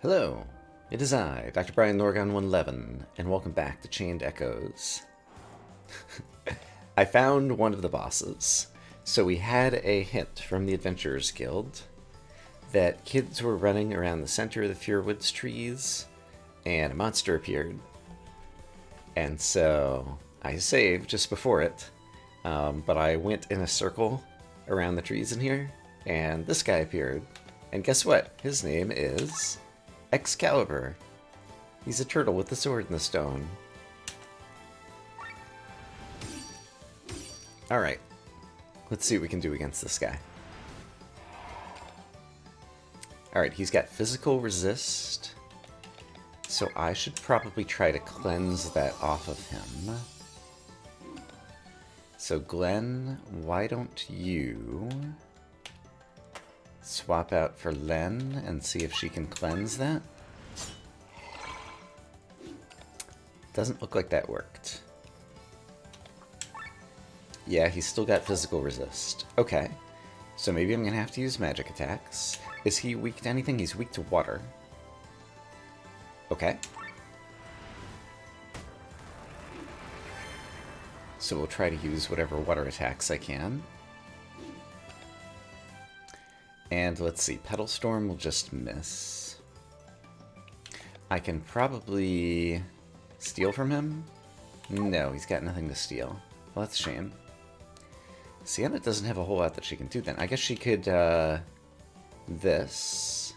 Hello, it is I, Dr. Brian Norgon 111, and welcome back to Chained Echoes. I found one of the bosses. So we had a hint from the Adventurers Guild that kids were running around the center of the Furewoods trees, and a monster appeared. And so I saved just before it, but I went in a circle around the trees in here, and this guy appeared. And guess what? His name is Excalibur. He's a turtle with a sword in the stone. Alright, let's see what we can do against this guy. Alright, he's got physical resist, so I should probably try to cleanse that off of him. So Glenn, why don't you swap out for Len and see if she can cleanse that? Doesn't look like that worked. Yeah, he's still got physical resist. Okay, so maybe I'm gonna have to use magic attacks. Is he weak to anything? He's weak to water. Okay. So we'll try to use whatever water attacks I can. And let's see, Petal Storm will just miss. I can probably steal from him? No, he's got nothing to steal. Well, that's a shame. Sienna doesn't have a whole lot that she can do then. I guess she could, this.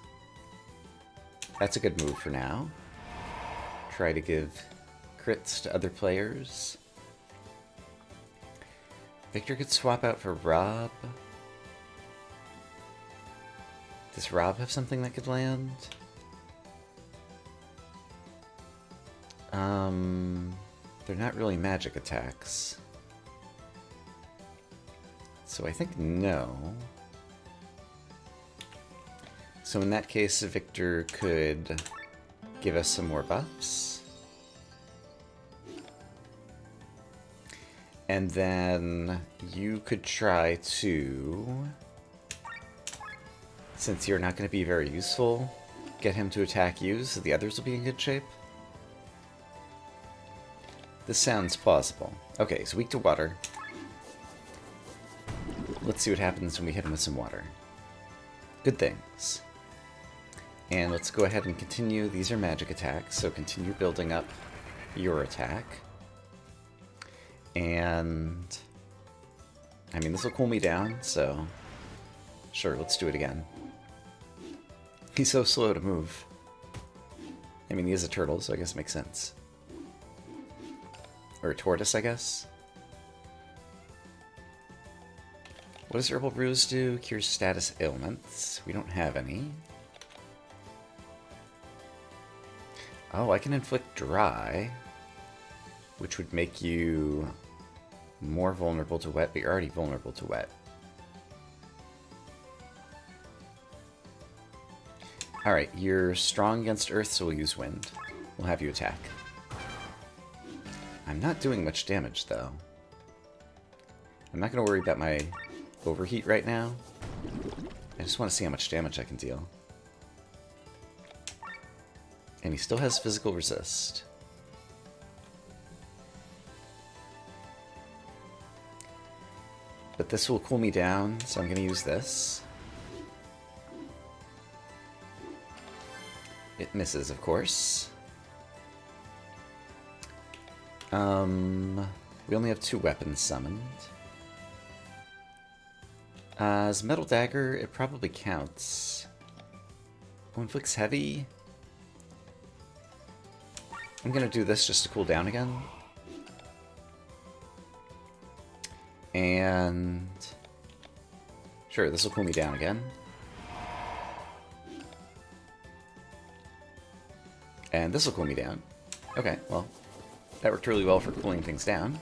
That's a good move for now. Try to give crits to other players. Victor could swap out for Rob. Does Rob have something that could land? They're not really magic attacks. So I think no. So in that case, Victor could give us some more buffs. And then you could try to, since you're not going to be very useful, get him to attack you so the others will be in good shape. This sounds plausible. Okay, so weak to water. Let's see what happens when we hit him with some water. Good things. And let's go ahead and continue. These are magic attacks, so continue building up your attack. And I mean, this will cool me down, so sure, let's do it again. He's so slow to move. I mean, he is a turtle, so I guess it makes sense. Or a tortoise, I guess. What does Herbal Brews do? Cures status ailments. We don't have any. Oh, I can inflict dry, which would make you more vulnerable to wet, but you're already vulnerable to wet. Alright, you're strong against earth, so we'll use wind. We'll have you attack. I'm not doing much damage, though. I'm not going to worry about my overheat right now. I just want to see how much damage I can deal. And he still has physical resist. But this will cool me down, so I'm going to use this. It misses, of course. We only have 2 weapons summoned. As Metal Dagger, it probably counts. Oh, inflicts heavy. I'm gonna do this just to cool down again. And sure, this will cool me down again. And this will cool me down. Okay, well, that worked really well for cooling things down.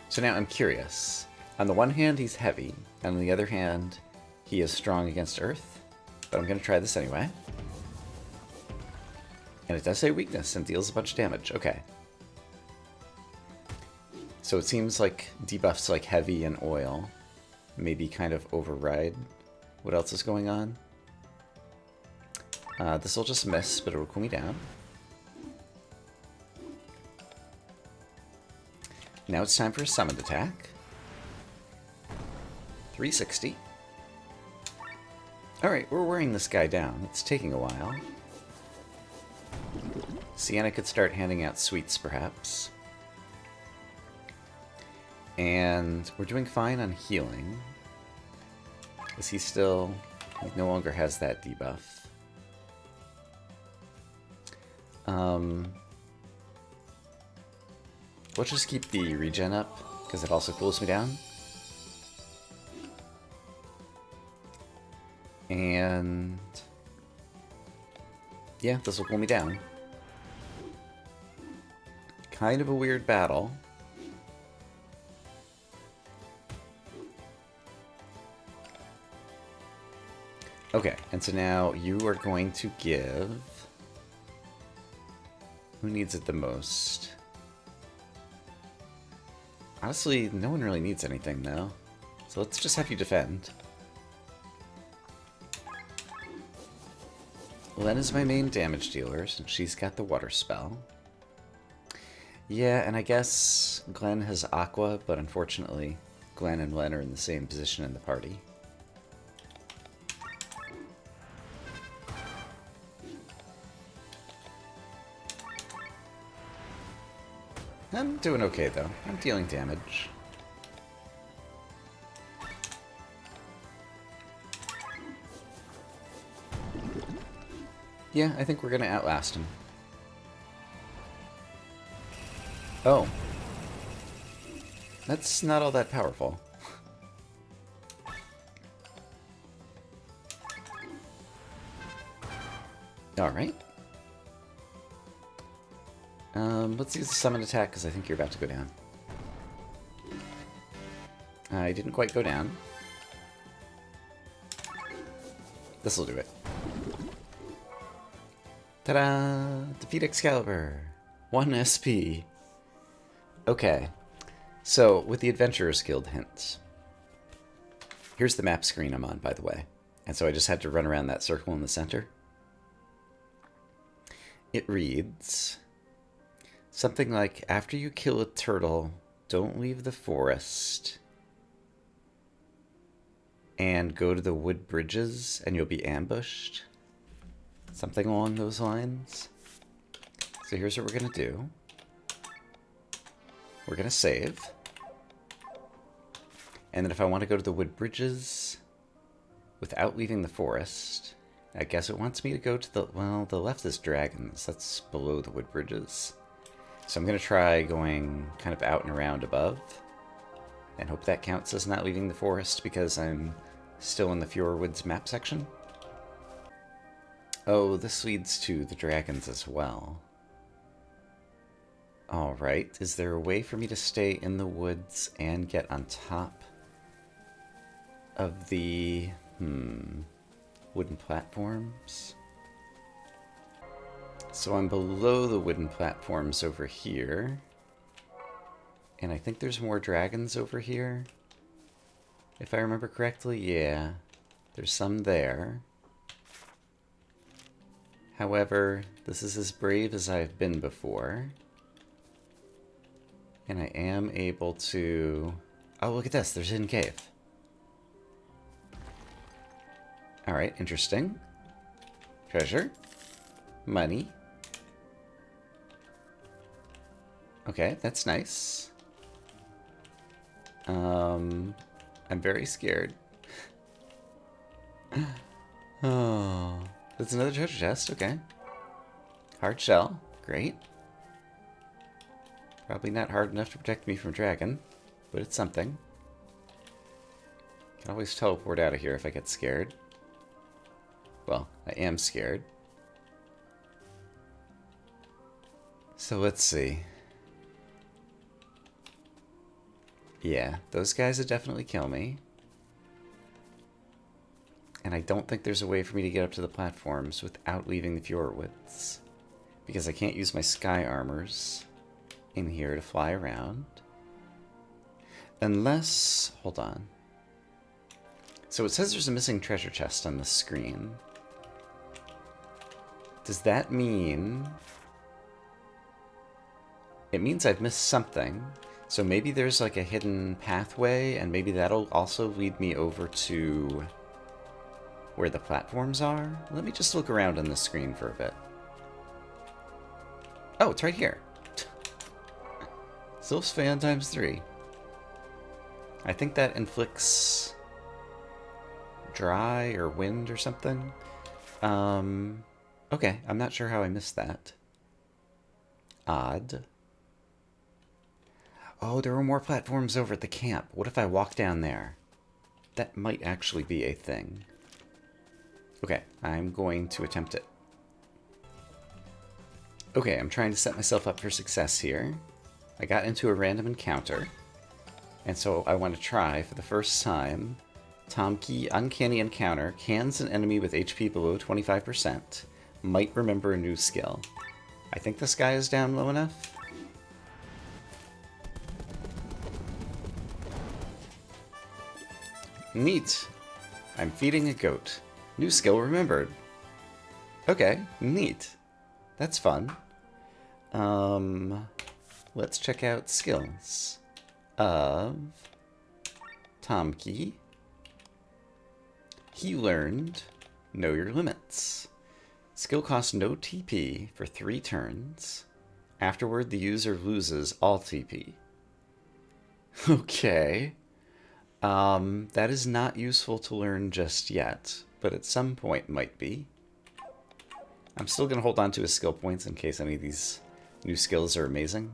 So now I'm curious. On the one hand, he's heavy, and on the other hand, he is strong against earth. But I'm going to try this anyway. And it does say weakness and deals a bunch of damage. Okay. So it seems like debuffs like heavy and oil maybe kind of override what else is going on. This will just miss, but it'll cool me down. Now it's time for a summoned attack. 360. Alright, we're wearing this guy down. It's taking a while. Sienna could start handing out sweets, perhaps. And we're doing fine on healing. Is he still... He no longer has that debuff. Let's just keep the regen up, because it also cools me down. And... yeah, this will cool me down. Kind of a weird battle. Okay, and so now you are going to give... Who needs it the most? Honestly, no one really needs anything, though. So let's just have you defend. Len is my main damage dealer, since she's got the water spell. Yeah, and I guess Glenn has Aqua, but unfortunately, Glenn and Len are in the same position in the party. I'm doing okay, though. I'm dealing damage. Yeah, I think we're gonna outlast him. Oh. That's not all that powerful. Alright. Let's use the summon attack, because I think you're about to go down. I didn't quite go down. This'll do it. Ta-da! Defeat Excalibur! 1 SP. Okay. So, with the Adventurers Guild hints. Here's the map screen I'm on, by the way. And so I just had to run around that circle in the center. It reads... something like, after you kill a turtle, don't leave the forest. And go to the wood bridges, and you'll be ambushed. Something along those lines. So here's what we're going to do. We're going to save. And then if I want to go to the wood bridges without leaving the forest, I guess it wants me to go to the... well, the left is dragons. That's below the wood bridges. So I'm going to try going kind of out and around above. And hope that counts as not leaving the forest because I'm still in the Fjordwoods map section. Oh, this leads to the dragons as well. Alright, is there a way for me to stay in the woods and get on top of the wooden platforms? So I'm below the wooden platforms over here. And I think there's more dragons over here. If I remember correctly, yeah. There's some there. However, this is as brave as I've been before. And I am able to... oh, look at this. There's a hidden cave. Alright, interesting. Treasure. Money. Okay, that's nice. I'm very scared. Oh, that's another treasure chest. Okay. Hard shell. Great. Probably not hard enough to protect me from dragon, but it's something. Can always teleport out of here if I get scared. Well, I am scared. So let's see. Yeah, those guys would definitely kill me. And I don't think there's a way for me to get up to the platforms without leaving the Fjordwoods. Because I can't use my sky armors in here to fly around. Unless... hold on. So it says there's a missing treasure chest on the screen. Does that mean... It means I've missed something. So maybe there's like a hidden pathway, and maybe that'll also lead me over to where the platforms are. Let me just look around on the screen for a bit. Oh, it's right here. Sylph's fan times 3. I think that inflicts dry or wind or something. Okay, I'm not sure how I missed that. Odd. Oh, there were more platforms over at the camp. What if I walk down there? That might actually be a thing. Okay, I'm going to attempt it. Okay, I'm trying to set myself up for success here. I got into a random encounter, and so I want to try for the first time. Tomkey Uncanny Encounter cans an enemy with HP below 25%. Might remember a new skill. I think this guy is down low enough. Neat. I'm feeding a goat. New skill remembered. Okay, neat. That's fun. Let's check out skills of Tomkey. He learned Know Your Limits. Skill costs no TP for 3 turns. Afterward, the user loses all TP. Okay. That is not useful to learn just yet, but at some point might be. I'm still going to hold on to his skill points in case any of these new skills are amazing.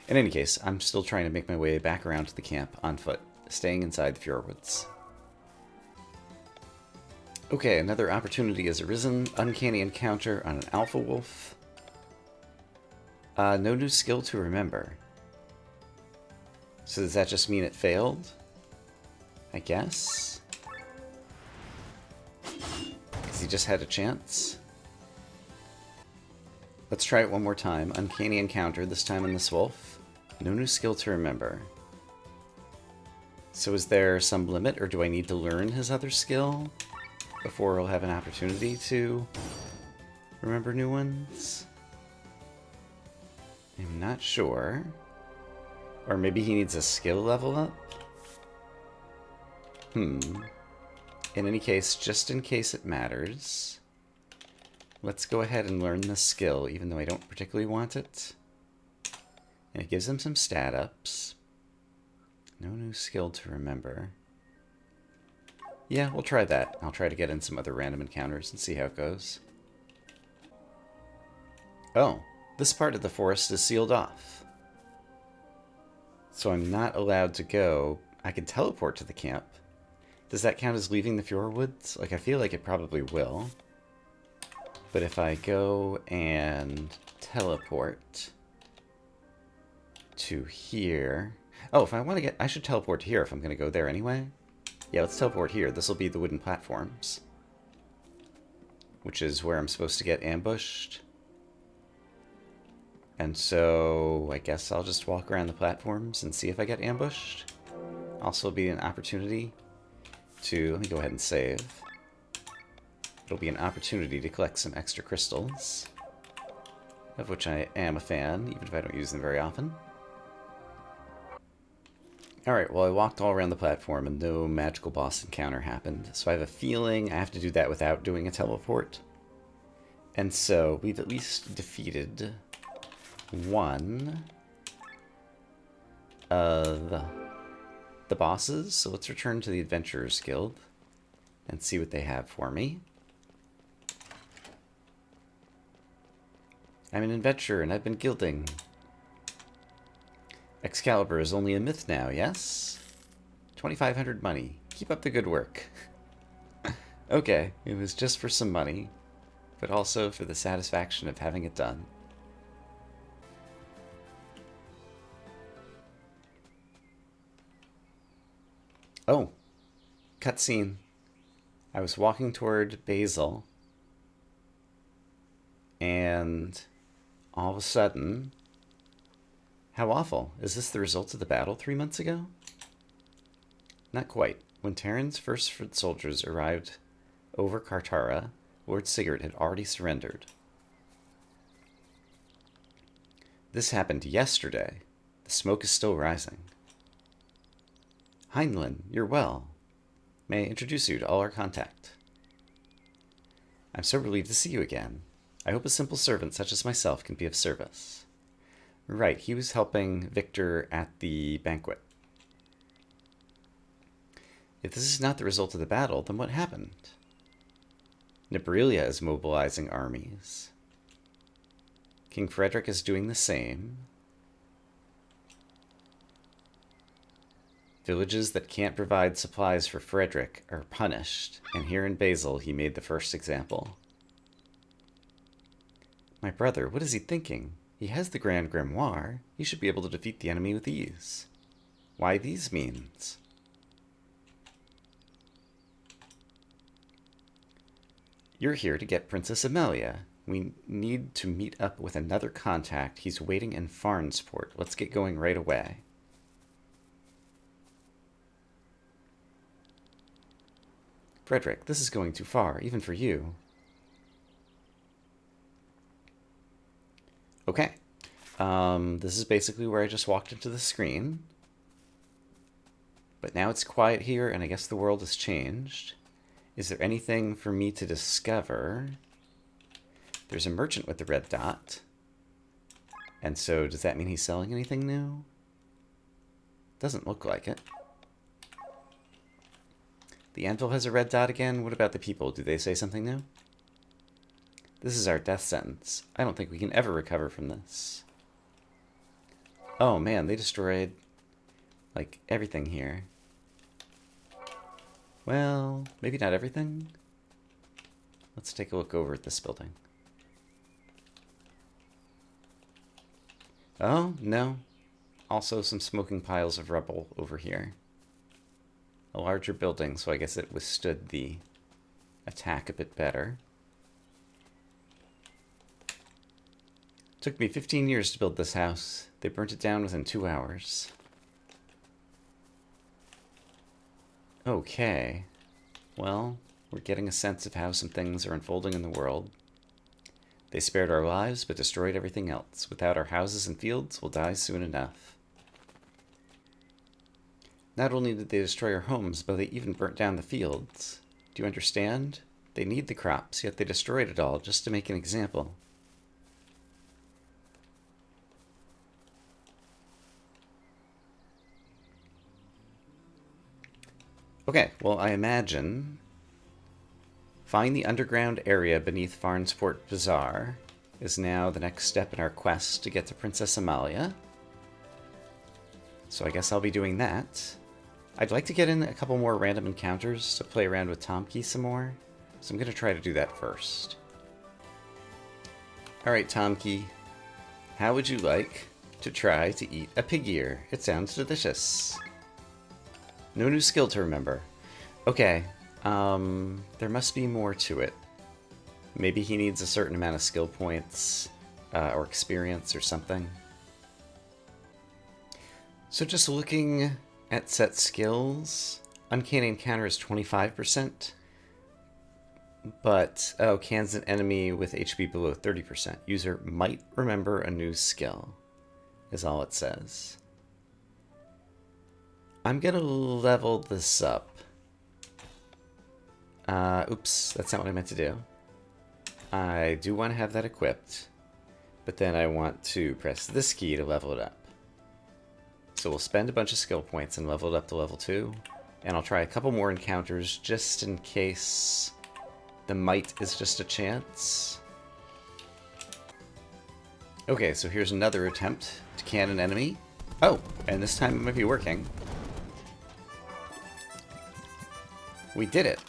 In any case, I'm still trying to make my way back around to the camp on foot, staying inside the Fjordwoods. Okay, another opportunity has arisen. Uncanny encounter on an alpha wolf. No new skill to remember. So does that just mean it failed? I guess? Because he just had a chance? Let's try it one more time. Uncanny encounter, this time on this wolf. No new skill to remember. So is there some limit, or do I need to learn his other skill before I'll have an opportunity to remember new ones? I'm not sure. Or maybe he needs a skill level up? In any case, just in case it matters, let's go ahead and learn this skill, even though I don't particularly want it. And it gives him some stat ups. No new skill to remember. Yeah, we'll try that. I'll try to get in some other random encounters and see how it goes. Oh, this part of the forest is sealed off. So I'm not allowed to go. I can teleport to the camp. Does that count as leaving the Fjordwoods? Like, I feel like it probably will. But if I go and teleport to here... Oh, if I want to get... I should teleport here if I'm going to go there anyway. Yeah, let's teleport here. This will be the wooden platforms. Which is where I'm supposed to get ambushed. And so I guess I'll just walk around the platforms and see if I get ambushed. Also be an opportunity to... Let me go ahead and save. It'll be an opportunity to collect some extra crystals, of which I am a fan, even if I don't use them very often. Alright, well I walked all around the platform and no magical boss encounter happened, so I have a feeling I have to do that without doing a teleport. And so we've at least defeated one of the bosses, so let's return to the Adventurers Guild and see what they have for me. I'm an adventurer and I've been guilding. Excalibur is only a myth now, yes? 2,500 money. Keep up the good work. Okay, it was just for some money, but also for the satisfaction of having it done. Oh, cutscene. I was walking toward Basil, and all of a sudden... How awful. Is this the result of the battle 3 months ago? Not quite. When Terran's first foot soldiers arrived over Kartara, Lord Sigurd had already surrendered. This happened yesterday. The smoke is still rising. Heinlein, you're well. May I introduce you to all our contact? I'm so relieved to see you again. I hope a simple servant such as myself can be of service. Right, he was helping Victor at the banquet. If this is not the result of the battle, then what happened? Nebrilia is mobilizing armies. King Frederick is doing the same. Villages that can't provide supplies for Frederick are punished, and here in Basel he made the first example. My brother, what is he thinking? He has the Grand Grimoire. He should be able to defeat the enemy with ease. Why these means? You're here to get Princess Amelia. We need to meet up with another contact. He's waiting in Farnsport. Let's get going right away. Frederick, this is going too far, even for you. Okay. This is basically where I just walked into the screen. But now it's quiet here, and I guess the world has changed. Is there anything for me to discover? There's a merchant with the red dot. And so, does that mean he's selling anything new? Doesn't look like it. The anvil has a red dot again. What about the people? Do they say something new? This is our death sentence. I don't think we can ever recover from this. Oh man, they destroyed, like, everything here. Well, maybe not everything. Let's take a look over at this building. Oh, no. Also some smoking piles of rubble over here. A larger building, so I guess it withstood the attack a bit better. Took me 15 years to build this house. They burnt it down within 2 hours. Okay. Well, we're getting a sense of how some things are unfolding in the world. They spared our lives, but destroyed everything else. Without our houses and fields, we'll die soon enough. Not only did they destroy our homes, but they even burnt down the fields. Do you understand? They need the crops, yet they destroyed it all just to make an example. Okay, well, I imagine find the underground area beneath Farnsport Bazaar is now the next step in our quest to get to Princess Amalia. So I guess I'll be doing that. I'd like to get in a couple more random encounters to play around with Tomke some more, so I'm going to try to do that first. Alright, Tomke, how would you like to try to eat a pig ear? It sounds delicious. No new skill to remember. Okay, there must be more to it. Maybe he needs a certain amount of skill points, or experience or something. So just looking at set skills, Uncanny Encounter is 25%, but, oh, cans an enemy with HP below 30%. User might remember a new skill, is all it says. I'm gonna level this up. Oops, that's not what I meant to do. I do want to have that equipped, but then I want to press this key to level it up. So we'll spend a bunch of skill points and level it up to level 2, and I'll try a couple more encounters just in case the might is just a chance. Okay, so here's another attempt to can an enemy. Oh, and this time it might be working. We did it.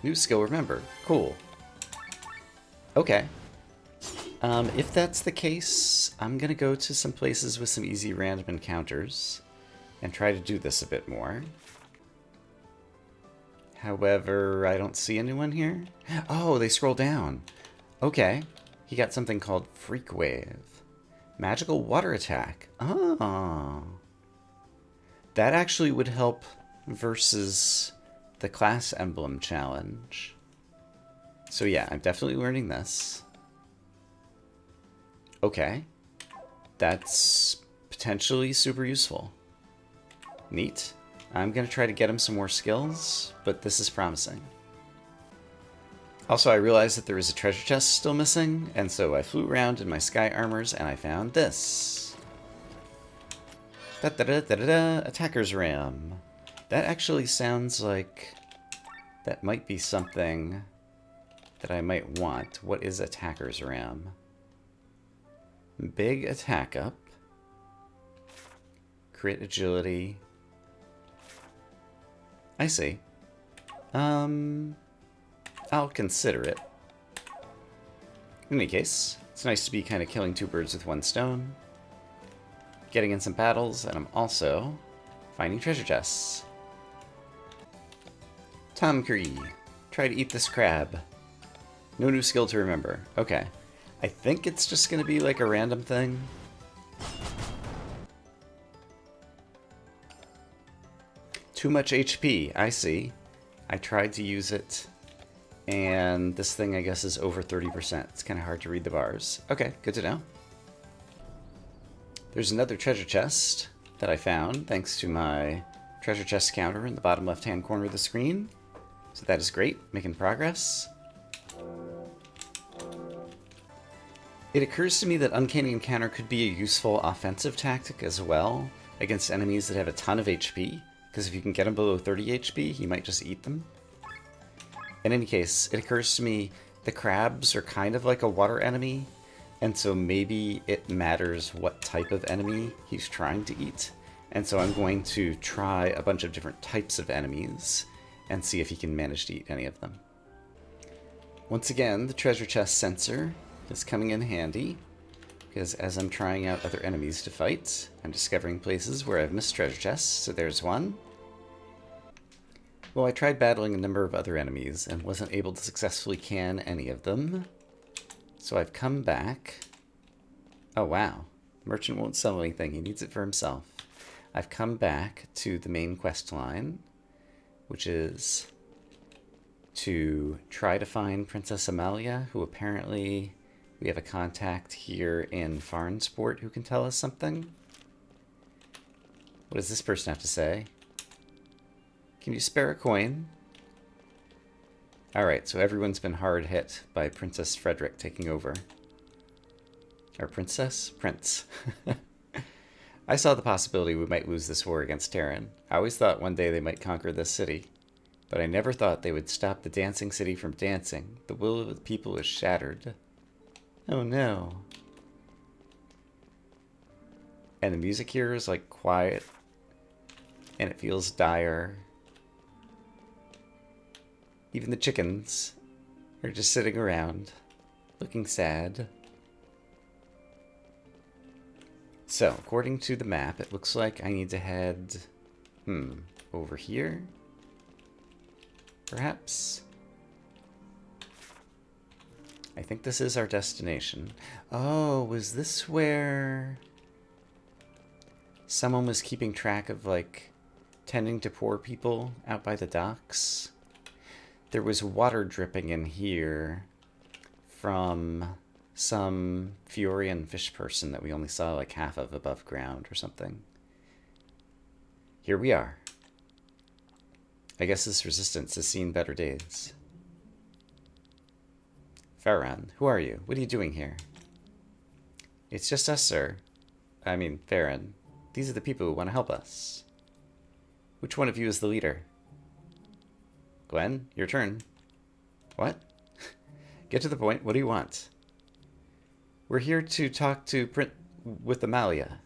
New skill remembered. Cool. Okay. If that's the case, I'm gonna go to some places with some easy random encounters and try to do this a bit more. However, I don't see anyone here. Oh, they scroll down. Okay. He got something called Freak Wave. Magical water attack. Oh. That actually would help versus the class emblem challenge. So yeah, I'm definitely learning this. Okay. That's potentially super useful. Neat. I'm going to try to get him some more skills, but this is promising. Also, I realized that there is a treasure chest still missing, and so I flew around in my sky armors and I found this. Da-da-da-da-da-da, Attacker's Ram. That actually sounds like that might be something that I might want. What is Attacker's Ram? Big attack up. Crit agility. I see. I'll consider it. In any case, it's nice to be kind of killing two birds with one stone. Getting in some battles, and I'm also finding treasure chests. Tom Cree. Try to eat this crab. No new skill to remember. Okay. I think it's just going to be like a random thing. Too much HP. I see. I tried to use it, and this thing, I guess, is over 30%. It's kind of hard to read the bars. Okay, good to know. There's another treasure chest that I found thanks to my treasure chest counter in the bottom left-hand corner of the screen. So that is great, making progress. It occurs to me that Uncanny Encounter could be a useful offensive tactic as well against enemies that have a ton of HP, because if you can get them below 30 HP, you might just eat them. In any case, it occurs to me the crabs are kind of like a water enemy, and so maybe it matters what type of enemy he's trying to eat. And so I'm going to try a bunch of different types of enemies and see if he can manage to eat any of them. Once again, the treasure chest sensor is coming in handy, because as I'm trying out other enemies to fight, I'm discovering places where I've missed treasure chests. So there's one. Well, I tried battling a number of other enemies and wasn't able to successfully can any of them. So I've come back. Oh, wow. The merchant won't sell anything. He needs it for himself. I've come back to the main quest line, which is to try to find Princess Amalia, who apparently we have a contact here in Farnsport who can tell us something. What does this person have to say? Can you spare a coin? Alright, so everyone's been hard hit by Princess Frederick taking over. Or Princess? Prince. I saw the possibility we might lose this war against Terran. I always thought one day they might conquer this city. But I never thought they would stop the dancing city from dancing. The will of the people is shattered. Oh no. And the music here is like quiet. And it feels dire. Even the chickens are just sitting around, looking sad. So, according to the map, it looks like I need to head, over here? Perhaps? I think this is our destination. Oh, was this where someone was keeping track of, like, tending to poor people out by the docks? There was water dripping in here from some Fiorian fish person that we only saw like half of above ground or something. Here we are. I guess this resistance has seen better days. Farron, who are you? What are you doing here? It's just us, sir. I mean, Farron. These are the people who want to help us. Which one of you is the leader? Gwen, your turn. What? Get to the point. What do you want? We're here to talk to with Amalia.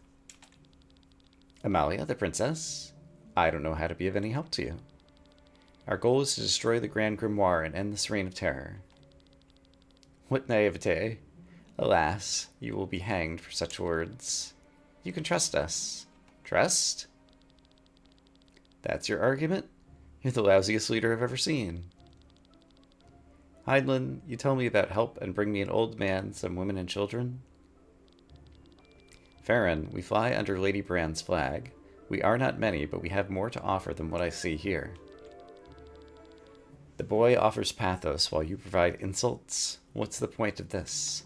Amalia, the princess? I don't know how to be of any help to you. Our goal is to destroy the Grand Grimoire and end this reign of terror. What naivete. Alas, you will be hanged for such words. You can trust us. Trust? That's your argument? You're the lousiest leader I've ever seen. Heinlein, you tell me about help and bring me an old man, some women and children? Farron, we fly under Lady Brand's flag. We are not many, but we have more to offer than what I see here. The boy offers pathos while you provide insults. What's the point of this?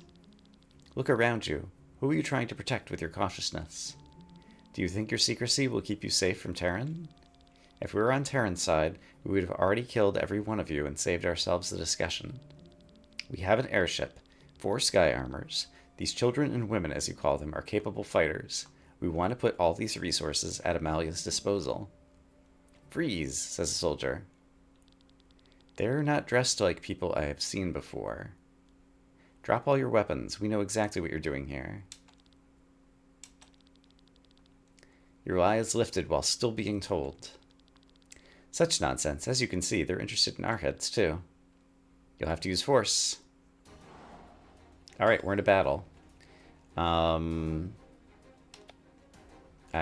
Look around you. Who are you trying to protect with your cautiousness? Do you think your secrecy will keep you safe from Terran? If we were on Terran's side, we would have already killed every one of you and saved ourselves the discussion. We have an airship, 4 sky armors. These children and women, as you call them, are capable fighters. We want to put all these resources at Amalia's disposal. Freeze, says a soldier. They're not dressed like people I have seen before. Drop all your weapons. We know exactly what you're doing here. Your lie is lifted while still being told. Such nonsense. As you can see, they're interested in our heads, too. You'll have to use force. Alright, we're in a battle. I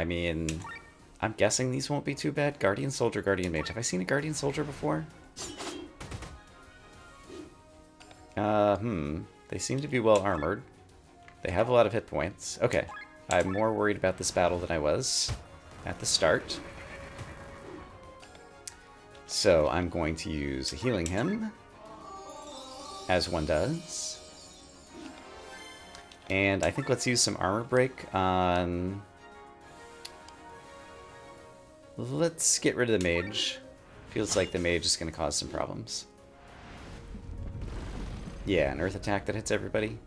mean, I'm guessing these won't be too bad. Guardian Soldier, Guardian Mage. Have I seen a Guardian Soldier before? They seem to be well armored. They have a lot of hit points. Okay. I'm more worried about this battle than I was at the start. So I'm going to use a Healing Hymn, as one does. And I think let's use some Armor Break on... Let's get rid of the Mage. Feels like the Mage is going to cause some problems. Yeah, an Earth attack that hits everybody.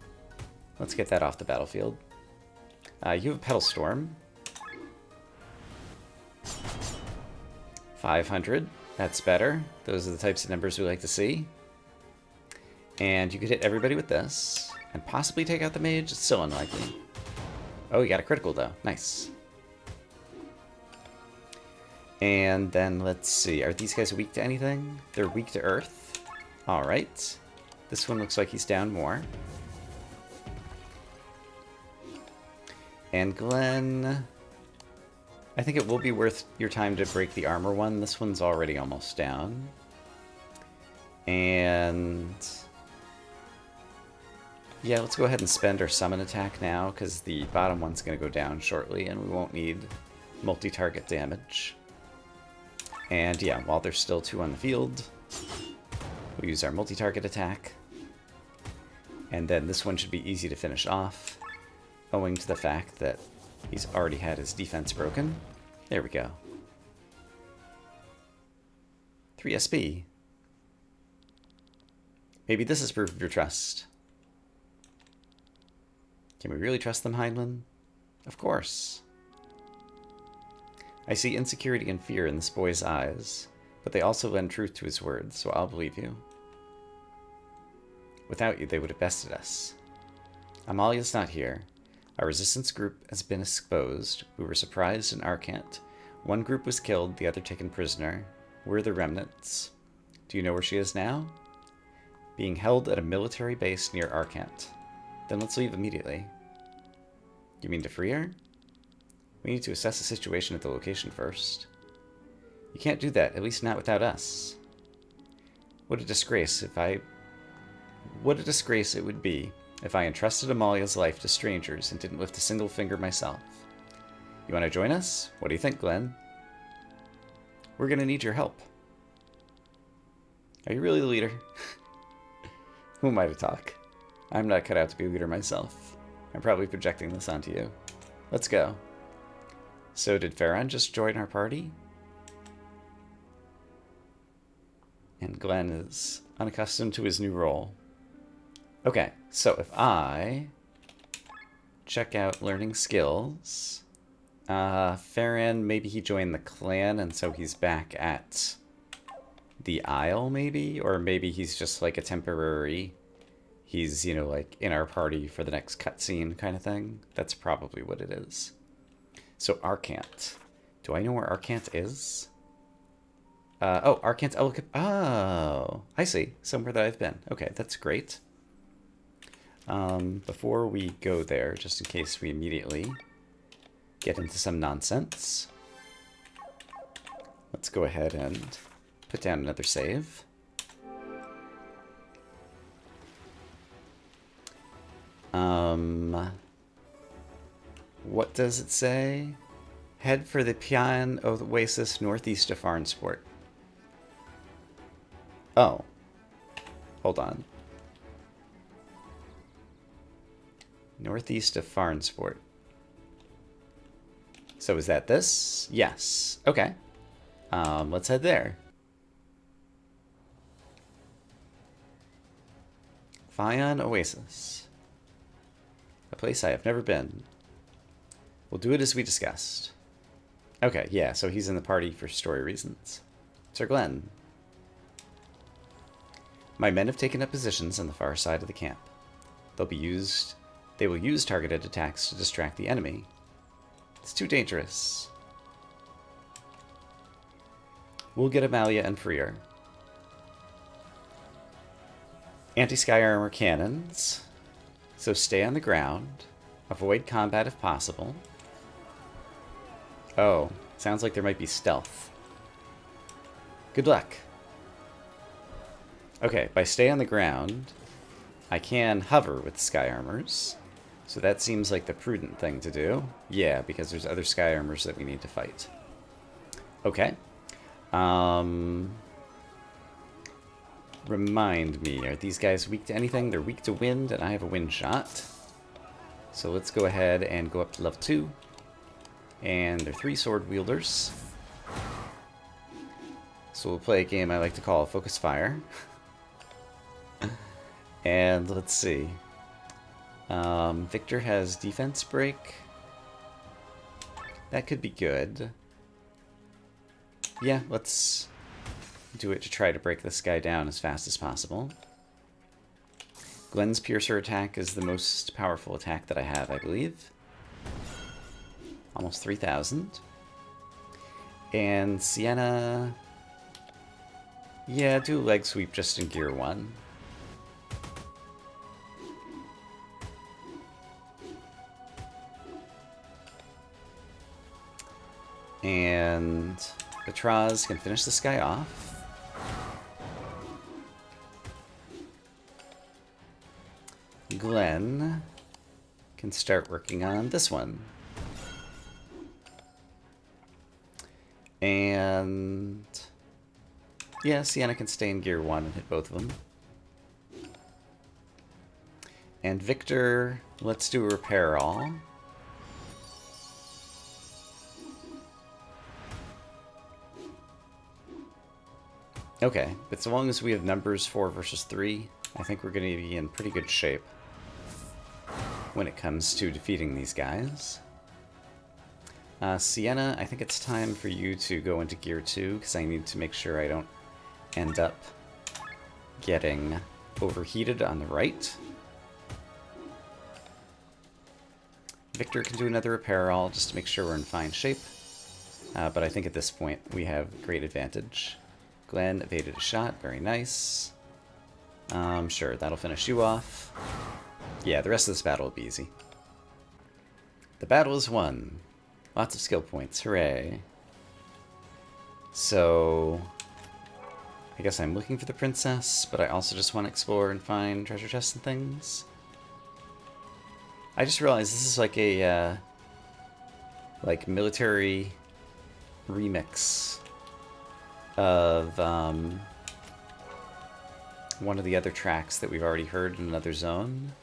Let's get that off the battlefield. You have a Petal Storm. 500. That's better. Those are the types of numbers we like to see. And you could hit everybody with this. And possibly take out the mage. It's still unlikely. Oh, you got a critical, though. Nice. And then, let's see. Are these guys weak to anything? They're weak to earth. Alright. This one looks like he's down more. And Glenn... I think it will be worth your time to break the armor one. This one's already almost down. And... yeah, let's go ahead and spend our summon attack now, because the bottom one's going to go down shortly, and we won't need multi-target damage. And yeah, while there's still 2 on the field, we'll use our multi-target attack. And then this one should be easy to finish off, owing to the fact that he's already had his defense broken. There we go. 3 SP. Maybe this is proof of your trust. Can we really trust them, Heinlein? Of course. I see insecurity and fear in this boy's eyes, but they also lend truth to his words, so I'll believe you. Without you, they would have bested us. Amalia's not here. Our resistance group has been exposed. We were surprised in Arcant. One group was killed, the other taken prisoner. We're the remnants. Do you know where she is now? Being held at a military base near Arcant. Then let's leave immediately. You mean to free her? We need to assess the situation at the location first. You can't do that, at least not without us. What a disgrace it would be if I entrusted Amalia's life to strangers and didn't lift a single finger myself. You want to join us? What do you think, Glenn? We're going to need your help. Are you really the leader? Who am I to talk? I'm not cut out to be a leader myself. I'm probably projecting this onto you. Let's go. So did Farron just join our party? And Glenn is unaccustomed to his new role. Okay, so if I check out learning skills, Farron, maybe he joined the clan and so he's back at the Isle, maybe? Or maybe he's just like a temporary, he's, you know, like in our party for the next cutscene kind of thing. That's probably what it is. So Arcant. Do I know where Arcant is? Oh, Arcant. Oh, I see. Somewhere that I've been. Okay, that's great. Before we go there, just in case we immediately get into some nonsense, let's go ahead and put down another save. What does it say? Head for the Pian Oasis northeast of Farnsport. Oh. Hold on. Northeast of Farnsport. So is that this? Yes. Okay. Let's head there. Fion Oasis. A place I have never been. We'll do it as we discussed. Okay, yeah, so he's in the party for story reasons. Sir Glenn. My men have taken up positions on the far side of the camp. They will use targeted attacks to distract the enemy. It's too dangerous. We'll get Amalia and Freer. Anti-sky armor cannons. So stay on the ground. Avoid combat if possible. Oh, sounds like there might be stealth. Good luck. Okay, by stay on the ground, I can hover with sky armors. So that seems like the prudent thing to do. Yeah, because there's other sky armors that we need to fight. Okay. Remind me, are these guys weak to anything? They're weak to wind, and I have a wind shot. So let's go ahead and go up to level 2. And they're 3 sword wielders. So we'll play a game I like to call Focus Fire. And let's see. Victor has defense break. That could be good. Yeah, let's do it to try to break this guy down as fast as possible. Glenn's Piercer attack is the most powerful attack that I have, I believe. Almost 3,000. And Sienna... Yeah, do a leg sweep just in gear 1. And Batraz can finish this guy off. Glenn can start working on this one. And yeah, Sienna can stay in gear 1 and hit both of them. And Victor, let's do a repair all. Okay, but so long as we have numbers 4 versus 3, I think we're going to be in pretty good shape when it comes to defeating these guys. Sienna, I think it's time for you to go into gear 2, because I need to make sure I don't end up getting overheated on the right. Victor can do another repair all, just to make sure we're in fine shape. But I think at this point we have great advantage. Glenn evaded a shot, very nice. Sure, that'll finish you off. Yeah, the rest of this battle will be easy. The battle is won. Lots of skill points, hooray. So, I guess I'm looking for the princess, but I also just want to explore and find treasure chests and things. I just realized this is like a, military remix of, one of the other tracks that we've already heard in another zone.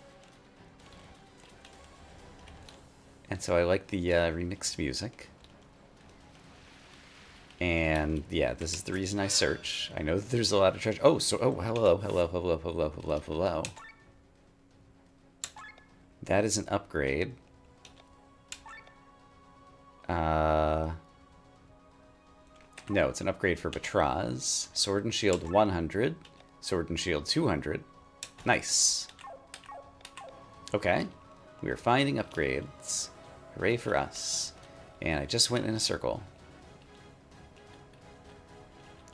And so I like the remixed music. And yeah, this is the reason I search. I know that there's a lot of treasure. Oh, so, hello. That is an upgrade. No, it's an upgrade for Batraz. Sword and Shield 100. Sword and Shield 200. Nice. Okay. We are finding upgrades. Hooray for us. And I just went in a circle.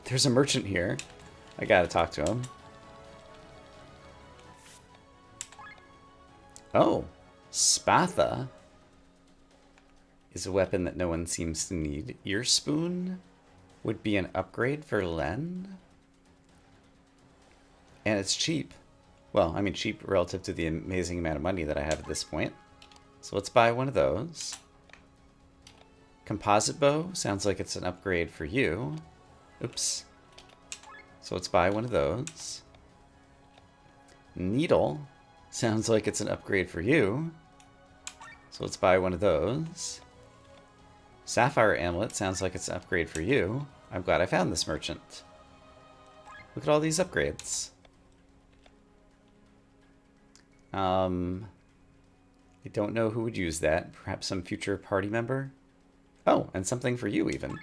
There's a merchant here. I gotta talk to him. Oh. Spatha is a weapon that no one seems to need. Ear Spoon would be an upgrade for Len. And it's cheap. Well, I mean cheap relative to the amazing amount of money that I have at this point. So let's buy one of those. Composite bow sounds like it's an upgrade for you. Oops. So let's buy one of those. Needle sounds like it's an upgrade for you. So let's buy one of those. Sapphire Amulet sounds like it's an upgrade for you. I'm glad I found this merchant. Look at all these upgrades. I don't know who would use that. Perhaps some future party member? Oh, and something for you even.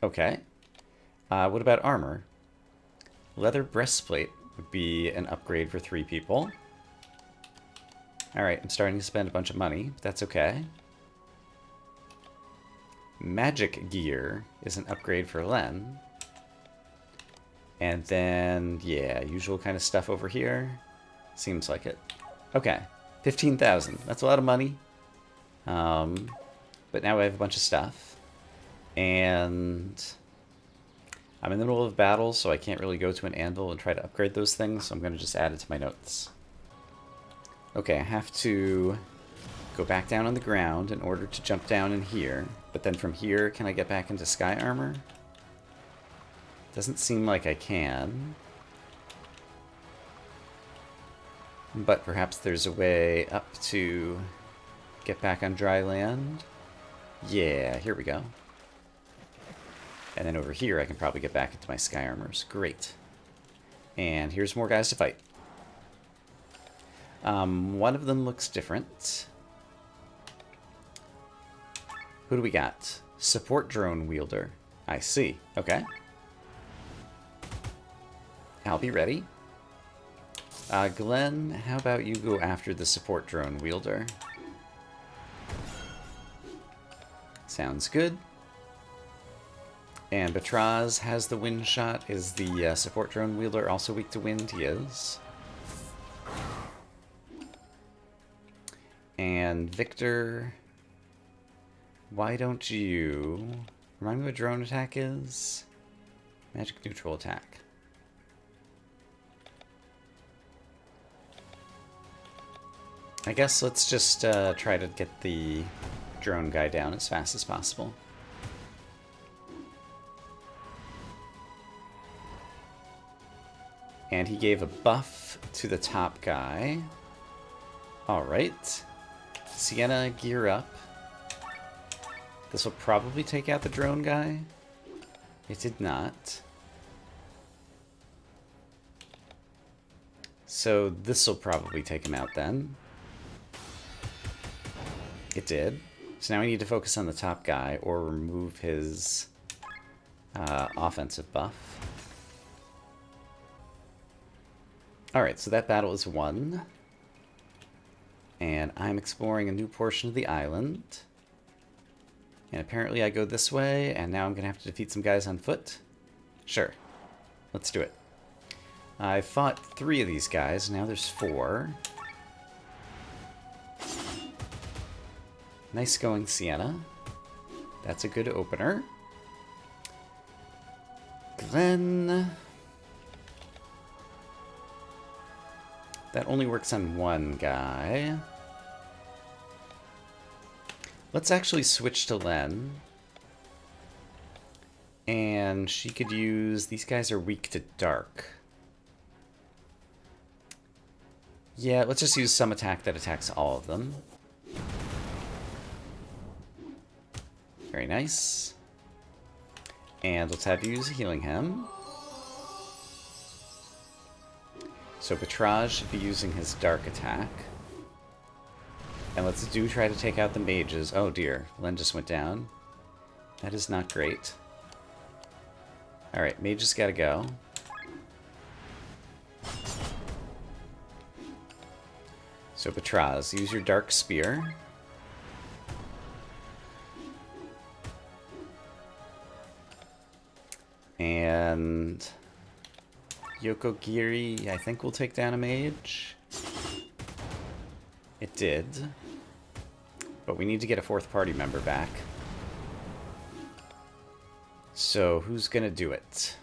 Okay. What about armor? Leather breastplate would be an upgrade for 3 people. Alright, I'm starting to spend a bunch of money, but that's okay. Magic gear is an upgrade for Len. And then, yeah, usual kind of stuff over here. Seems like it. Okay, 15,000. That's a lot of money. But now I have a bunch of stuff. And I'm in the middle of battle, so I can't really go to an anvil and try to upgrade those things, so I'm going to just add it to my notes. Okay, I have to go back down on the ground in order to jump down in here. But then from here, can I get back into sky armor? Doesn't seem like I can. But perhaps there's a way up to get back on dry land. Yeah, here we go. And then over here, I can probably get back into my sky armors. Great. And here's more guys to fight. One of them looks different. Who do we got? Support drone wielder. I see. Okay. I'll be ready. Glenn, how about you go after the support drone wielder? Sounds good. And Batraz has the wind shot. Is the support drone wielder also weak to wind? He is. And Victor, why don't you... Remind me what drone attack is? Magic neutral attack. I guess let's just try to get the drone guy down as fast as possible. And he gave a buff to the top guy. Alright. Sienna, gear up. This will probably take out the drone guy. It did not. So this will probably take him out then. It did. So now we need to focus on the top guy or remove his offensive buff. Alright, so that battle is won. And I'm exploring a new portion of the island. And apparently I go this way, and now I'm going to have to defeat some guys on foot. Sure. Let's do it. I fought 3 of these guys, now there's 4. Nice going, Sienna. That's a good opener. Glenn... That only works on one guy. Let's actually switch to Len. And she could use... These guys are weak to dark. Yeah, let's just use some attack that attacks all of them. Very nice. And let's have you use a healing hem. So Batraj should be using his dark attack. And let's try to take out the mages. Oh dear, Len just went down. That is not great. Alright, mages gotta go. So Batraz, use your dark spear. And Yokogiri, I think, will take down a mage. It did. But we need to get a 4th party member back. So who's gonna do it?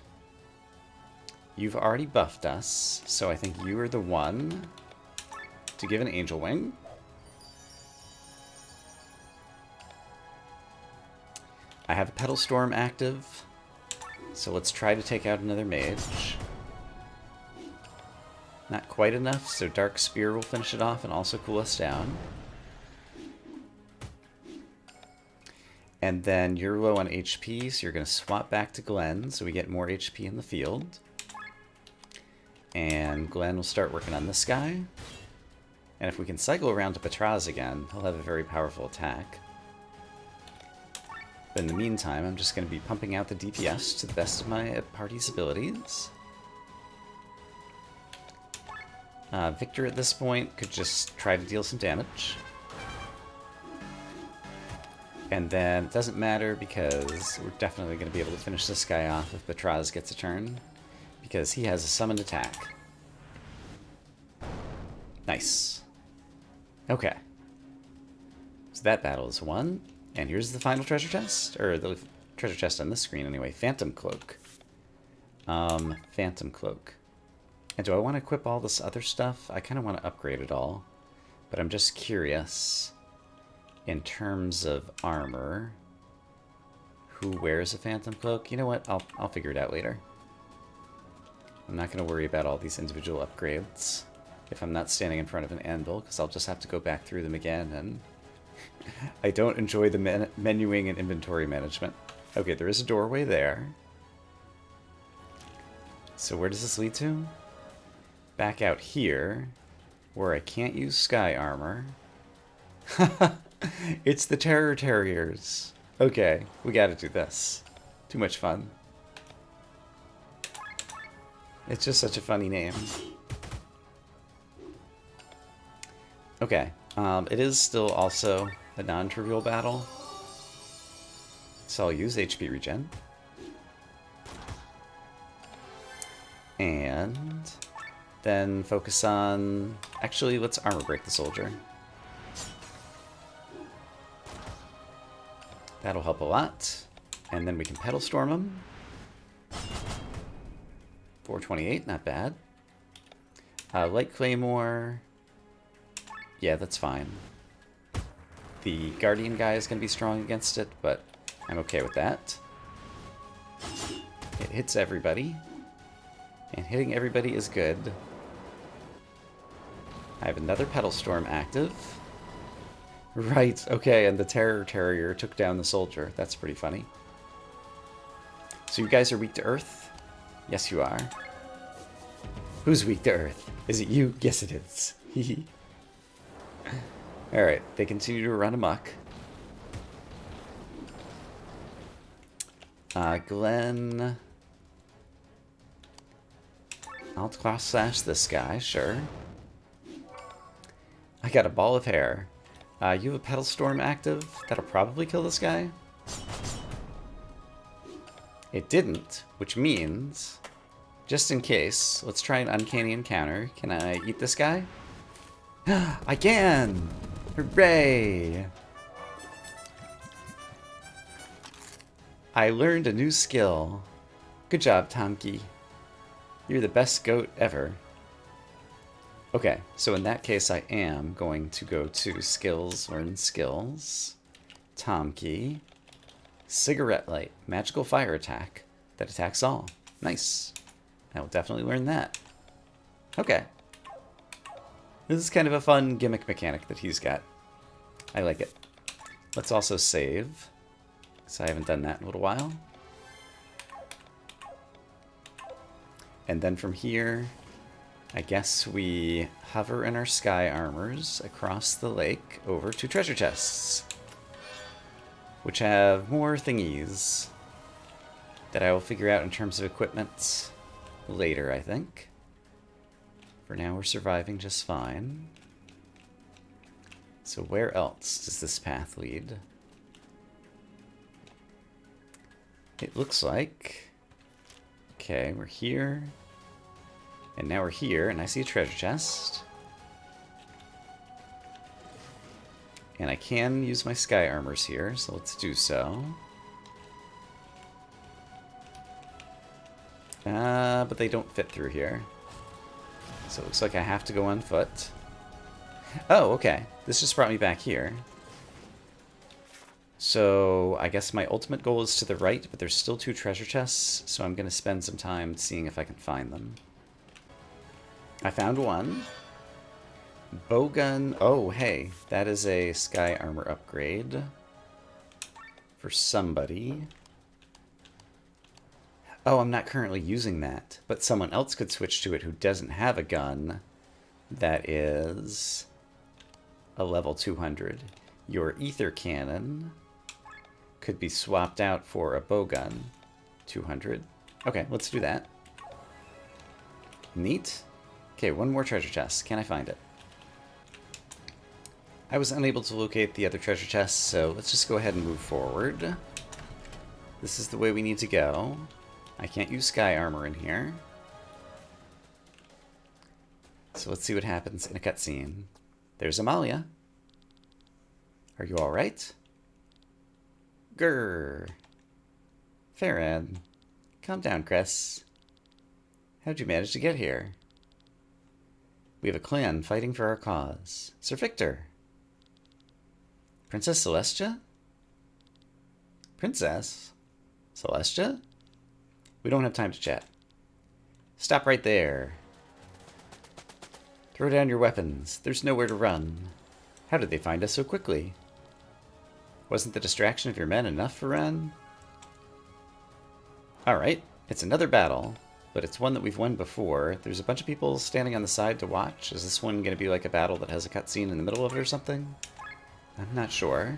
You've already buffed us, so I think you are the one to give an angel wing. I have a Petal Storm active. So let's try to take out another mage. Not quite enough, so Dark Spear will finish it off and also cool us down. And then you're low on HP, so you're going to swap back to Glenn so we get more HP in the field. And Glenn will start working on this guy. And if we can cycle around to Patraz again, he'll have a very powerful attack. But in the meantime, I'm just going to be pumping out the DPS to the best of my party's abilities. Victor at this point could just try to deal some damage. And then it doesn't matter because we're definitely going to be able to finish this guy off if Patraz gets a turn. Because he has a summoned attack. Nice. Okay. So that battle is won. And here's the final treasure chest. Or the treasure chest on this screen anyway. Phantom Cloak. Phantom Cloak. And do I want to equip all this other stuff? I kind of want to upgrade it all. But I'm just curious. In terms of armor. Who wears a Phantom Cloak? You know what? I'll figure it out later. I'm not going to worry about all these individual upgrades if I'm not standing in front of an anvil, because I'll just have to go back through them again, and I don't enjoy the menuing and inventory management. Okay, there is a doorway there. So where does this lead to? Back out here, where I can't use sky armor. It's the Terror Terriers. Okay, we gotta do this. Too much fun. It's just such a funny name. Okay, it is still also a non-trivial battle. So I'll use HP regen. And then focus on... Actually, let's armor break the soldier. That'll help a lot. And then we can pedal storm him. 428, not bad. Light Claymore. Yeah, that's fine. The Guardian guy is going to be strong against it, but I'm okay with that. It hits everybody. And hitting everybody is good. I have another Pedal Storm active. Right, okay, and the Terror Terrier took down the soldier. That's pretty funny. So you guys are weak to Earth? Yes, you are. Who's weak to Earth? Is it you? Yes, it is. Hehe. Alright, they continue to run amok. Glenn... I'll cross slash this guy, sure. I got a ball of hair. You have a Pedal Storm active? That'll probably kill this guy. It didn't, which means, just in case, let's try an Uncanny Encounter. Can I eat this guy? I can! Hooray! I learned a new skill. Good job, Tomki. You're the best goat ever. Okay, so in that case I am going to go to Skills, Learn Skills, Tomki, Cigarette Light, Magical Fire Attack that attacks all. Nice. I will definitely learn that. Okay. This is kind of a fun gimmick mechanic that he's got. I like it. Let's also save, because I haven't done that in a little while. And then from here, I guess we hover in our sky armors across the lake over to treasure chests, which have more thingies that I will figure out in terms of equipment later, I think. For now, we're surviving just fine. So where else does this path lead? It looks like... Okay, we're here. And now we're here, and I see a treasure chest. And I can use my sky armors here, so let's do so. But they don't fit through here. So it looks like I have to go on foot. Oh, okay. This just brought me back here. So I guess my ultimate goal is to the right, but there's still 2 treasure chests, so I'm going to spend some time seeing if I can find them. I found one. Bowgun. Oh, hey, that is a sky armor upgrade for somebody. Oh, I'm not currently using that, but someone else could switch to it who doesn't have a gun that is a level 200. Your ether cannon could be swapped out for a bowgun, 200. Okay, let's do that. Neat. Okay, one more treasure chest. Can I find it? I was unable to locate the other treasure chests, so let's just go ahead and move forward. This is the way we need to go. I can't use sky armor in here. So let's see what happens in a cutscene. There's Amalia. Are you alright? Grrr. Farron. Calm down, Chris. How'd you manage to get here? We have a clan fighting for our cause. Sir Victor. Princess Celestia? Princess? Celestia? We don't have time to chat. Stop right there. Throw down your weapons. There's nowhere to run. How did they find us so quickly? Wasn't the distraction of your men enough for Ren? Alright, it's another battle, but it's one that we've won before. There's a bunch of people standing on the side to watch. Is this one going to be like a battle that has a cutscene in the middle of it or something? I'm not sure.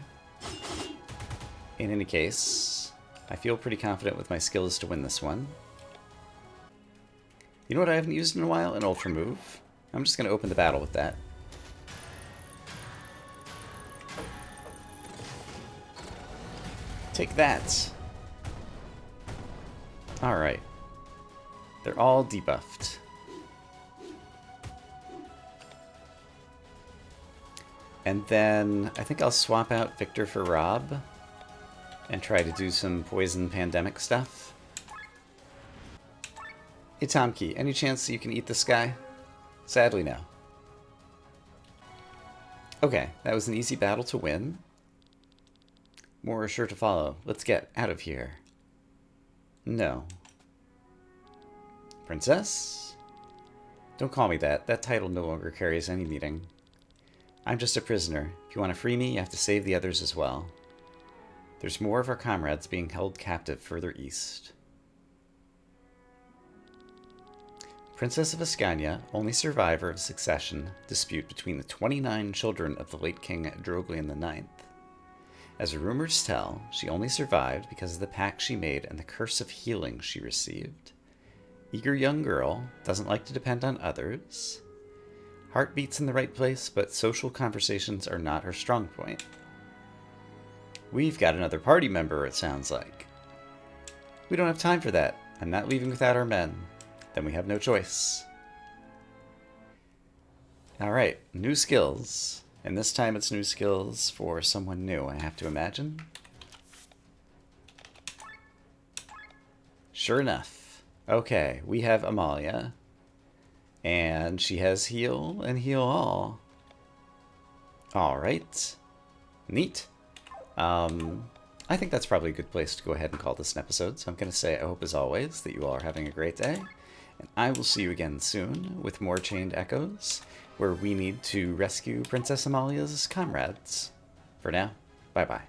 In any case, I feel pretty confident with my skills to win this one. You know what I haven't used in a while? An Ultra Move. I'm just going to open the battle with that. Take that. Alright. They're all debuffed. And then I think I'll swap out Victor for Rob and try to do some poison pandemic stuff. Hey Tomkey, any chance you can eat this guy? Sadly, no. Okay, that was an easy battle to win. More are sure to follow. Let's get out of here. No. Princess? Don't call me that. That title no longer carries any meaning. I'm just a prisoner. If you want to free me, you have to save the others as well. There's more of our comrades being held captive further east. Princess of Ascania, only survivor of a succession dispute between the 29 children of the late King Droglian IX. As rumors tell, she only survived because of the pact she made and the curse of healing she received. Eager young girl, doesn't like to depend on others. Heart beats in the right place, but social conversations are not her strong point. We've got another party member, it sounds like. We don't have time for that. I'm not leaving without our men. Then we have no choice. Alright, new skills. And this time it's new skills for someone new, I have to imagine. Sure enough. Okay, we have Amalia. And she has heal and heal all. Alright. Neat. I think that's probably a good place to go ahead and call this an episode. So I'm going to say I hope as always that you all are having a great day. And I will see you again soon with more Chained Echoes, where we need to rescue Princess Amalia's comrades. For now, bye-bye.